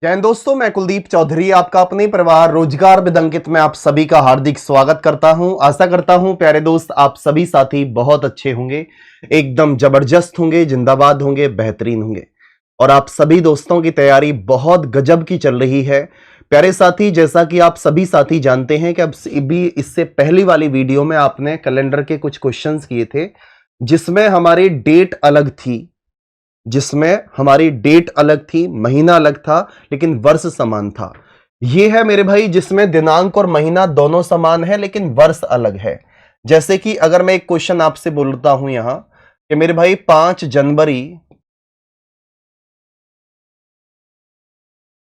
जय हिंद दोस्तों, मैं कुलदीप चौधरी आपका अपने परिवार रोजगार विद अंकित में आप सभी का हार्दिक स्वागत करता हूं। आशा करता हूं प्यारे दोस्त आप सभी साथी बहुत अच्छे होंगे, एकदम जबरदस्त होंगे, जिंदाबाद होंगे, बेहतरीन होंगे और आप सभी दोस्तों की तैयारी बहुत गजब की चल रही है। प्यारे साथी, जैसा कि आप सभी साथी जानते हैं कि अब भी इससे पहली वाली वीडियो में आपने कैलेंडर के कुछ क्वेश्चंस किए थे जिसमें हमारी डेट अलग थी, महीना अलग था लेकिन वर्ष समान था। यह है मेरे भाई जिसमें दिनांक और महीना दोनों समान है लेकिन वर्ष अलग है। जैसे कि अगर मैं एक क्वेश्चन आपसे बोलता हूं यहां कि मेरे भाई 5 जनवरी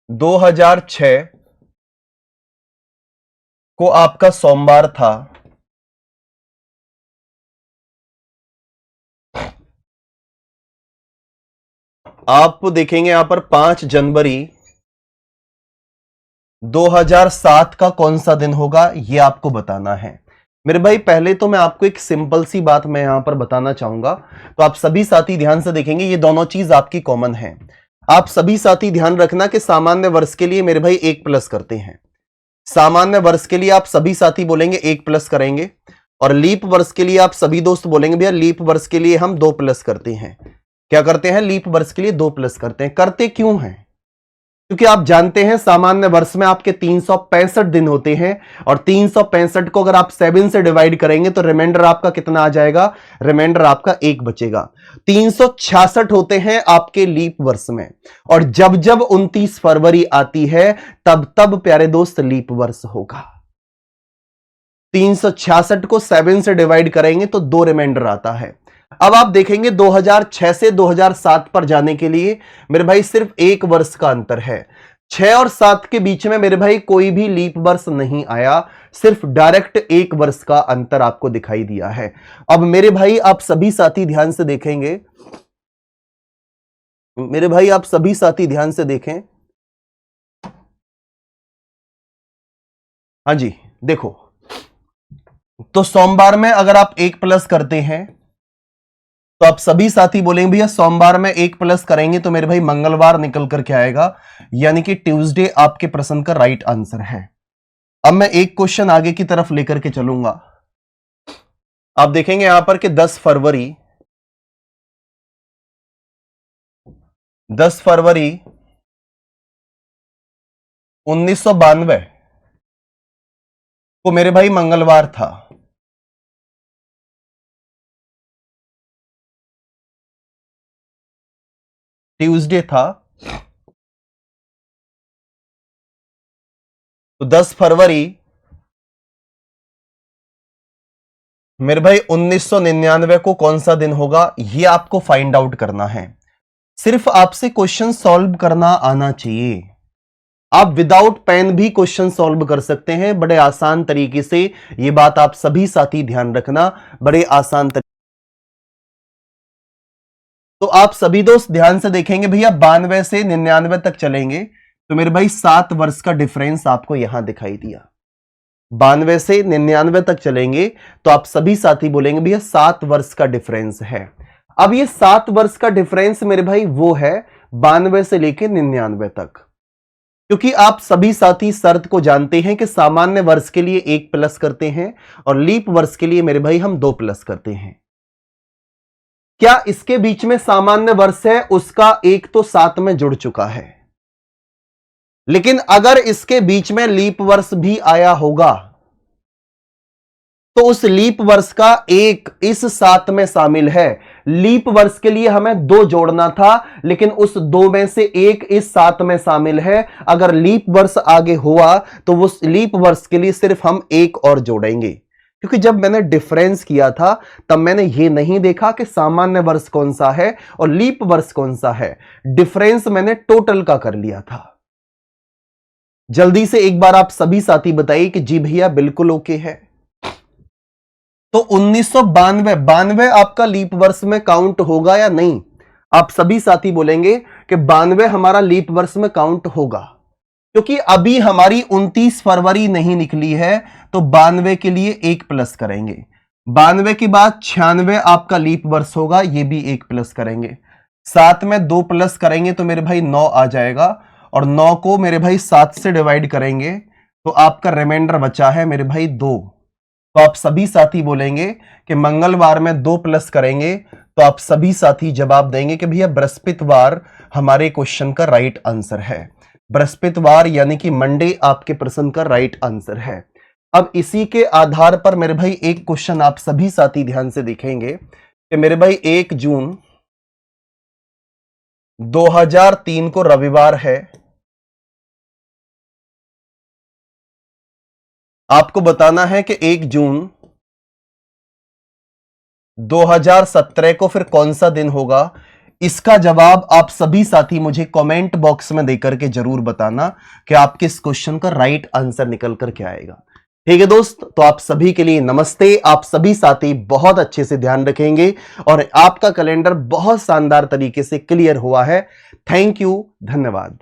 2006 को आपका सोमवार था, आप देखेंगे यहां पर 5 जनवरी 2007 का कौन सा दिन होगा यह आपको बताना है। मेरे भाई पहले तो मैं आपको एक सिंपल सी बात मैं यहां पर बताना चाहूंगा, तो आप सभी साथी ध्यान से देखेंगे, ये दोनों चीज आपकी कॉमन है। आप सभी साथी ध्यान रखना कि सामान्य वर्ष के लिए मेरे भाई 1 प्लस करते हैं। सामान्य वर्ष के लिए आप सभी साथी बोलेंगे 1 प्लस करेंगे और लीप वर्ष के लिए आप सभी दोस्त बोलेंगे भैया लीप वर्ष के लिए हम 2 प्लस करते हैं। क्या करते हैं? लीप वर्ष के लिए 2 प्लस करते हैं। करते क्यों हैं? क्योंकि आप जानते हैं सामान्य वर्ष में आपके 365 दिन होते हैं और 365 को अगर आप 7 से डिवाइड करेंगे तो रिमाइंडर आपका कितना आ जाएगा? रिमाइंडर आपका 1 बचेगा। 366 होते हैं आपके लीप वर्ष में और जब जब 29 फरवरी आती है तब तब प्यारे दोस्त लीप वर्ष होगा। 366 को 7 से डिवाइड करेंगे तो 2 रिमाइंडर आता है। अब आप देखेंगे 2006 से 2007 पर जाने के लिए मेरे भाई सिर्फ 1 वर्ष का अंतर है। 6 और 7 के बीच में मेरे भाई कोई भी लीप वर्ष नहीं आया, सिर्फ डायरेक्ट 1 वर्ष का अंतर आपको दिखाई दिया है। अब मेरे भाई आप सभी साथी ध्यान से देखेंगे, मेरे भाई आप सभी साथी ध्यान से देखें। हाँ जी, देखो तो सोमवार में अगर आप 1 प्लस करते हैं तो आप सभी साथी बोलेंगे भैया सोमवार में 1 प्लस करेंगे तो मेरे भाई मंगलवार निकल करके आएगा, यानी कि ट्यूसडे आपके प्रश्न का राइट आंसर है। अब मैं एक क्वेश्चन आगे की तरफ लेकर के चलूंगा। आप देखेंगे यहां पर कि 10 फरवरी 1992 को मेरे भाई मंगलवार था। ट्यूसडे था, तो 10 फरवरी मेरे भाई 1999 को कौन सा दिन होगा यह आपको फाइंड आउट करना है। सिर्फ आपसे क्वेश्चन सॉल्व करना आना चाहिए। आप विदाउट पेन भी क्वेश्चन सॉल्व कर सकते हैं बड़े आसान तरीके से। यह बात आप सभी साथी ध्यान रखना, बड़े आसान तरीके। तो आप सभी दोस्त ध्यान से देखेंगे भैया 92 से 99 तक चलेंगे तो मेरे भाई 7 वर्ष का डिफरेंस आपको यहां दिखाई दिया। 92 से 99 तक चलेंगे तो आप सभी साथी बोलेंगे भैया 7 वर्ष का डिफरेंस है। अब ये 7 वर्ष का डिफरेंस मेरे भाई वो है 92 से लेकर 99 तक, क्योंकि आप सभी साथी शर्त को जानते हैं कि सामान्य वर्ष के लिए 1 प्लस करते हैं और लीप वर्ष के लिए मेरे भाई हम 2 प्लस करते हैं। क्या इसके बीच में सामान्य वर्ष है उसका 1 तो 7 में जुड़ चुका है, लेकिन अगर इसके बीच में लीप वर्ष भी आया होगा तो उस लीप वर्ष का 1 इस 7 में शामिल है। लीप वर्ष के लिए हमें 2 जोड़ना था लेकिन उस 2 में से 1 इस 7 में शामिल है। अगर लीप वर्ष आगे हुआ तो उस लीप वर्ष के लिए सिर्फ हम 1 और जोड़ेंगे, क्योंकि जब मैंने डिफरेंस किया था तब मैंने यह नहीं देखा कि सामान्य वर्ष कौन सा है और लीप वर्ष कौन सा है, डिफरेंस मैंने टोटल का कर लिया था। जल्दी से एक बार आप सभी साथी बताइए कि जी भैया बिल्कुल ओके है। तो 1992 आपका लीप वर्ष में काउंट होगा या नहीं? आप सभी साथी बोलेंगे कि 92 हमारा लीप वर्ष में काउंट होगा, क्योंकि अभी हमारी 29 फरवरी नहीं निकली है तो 92 के लिए 1 प्लस करेंगे। 92 के बाद 96 आपका लीप वर्ष होगा, यह भी 1 प्लस करेंगे। साथ में 2 प्लस करेंगे तो मेरे भाई 9 आ जाएगा और 9 को मेरे भाई 7 से डिवाइड करेंगे तो आपका रिमाइंडर बचा है मेरे भाई 2। तो आप सभी साथी बोलेंगे कि मंगलवार में 2 प्लस करेंगे, तो आप सभी साथी जवाब देंगे कि भैया बृहस्पतिवार हमारे क्वेश्चन का राइट आंसर है। बृहस्पतिवार यानी कि मंडे आपके प्रश्न का राइट आंसर है। अब इसी के आधार पर मेरे भाई एक क्वेश्चन आप सभी साथी ध्यान से देखेंगे कि मेरे भाई 1 जून 2003 को रविवार है। आपको बताना है कि 1 जून 2017 को फिर कौन सा दिन होगा। इसका जवाब आप सभी साथी मुझे कमेंट बॉक्स में देकर के जरूर बताना कि आपके इस क्वेश्चन का राइट आंसर निकल कर के आएगा। ठीक है दोस्त, तो आप सभी के लिए नमस्ते। आप सभी साथी बहुत अच्छे से ध्यान रखेंगे और आपका कैलेंडर बहुत शानदार तरीके से क्लियर हुआ है। थैंक यू, धन्यवाद।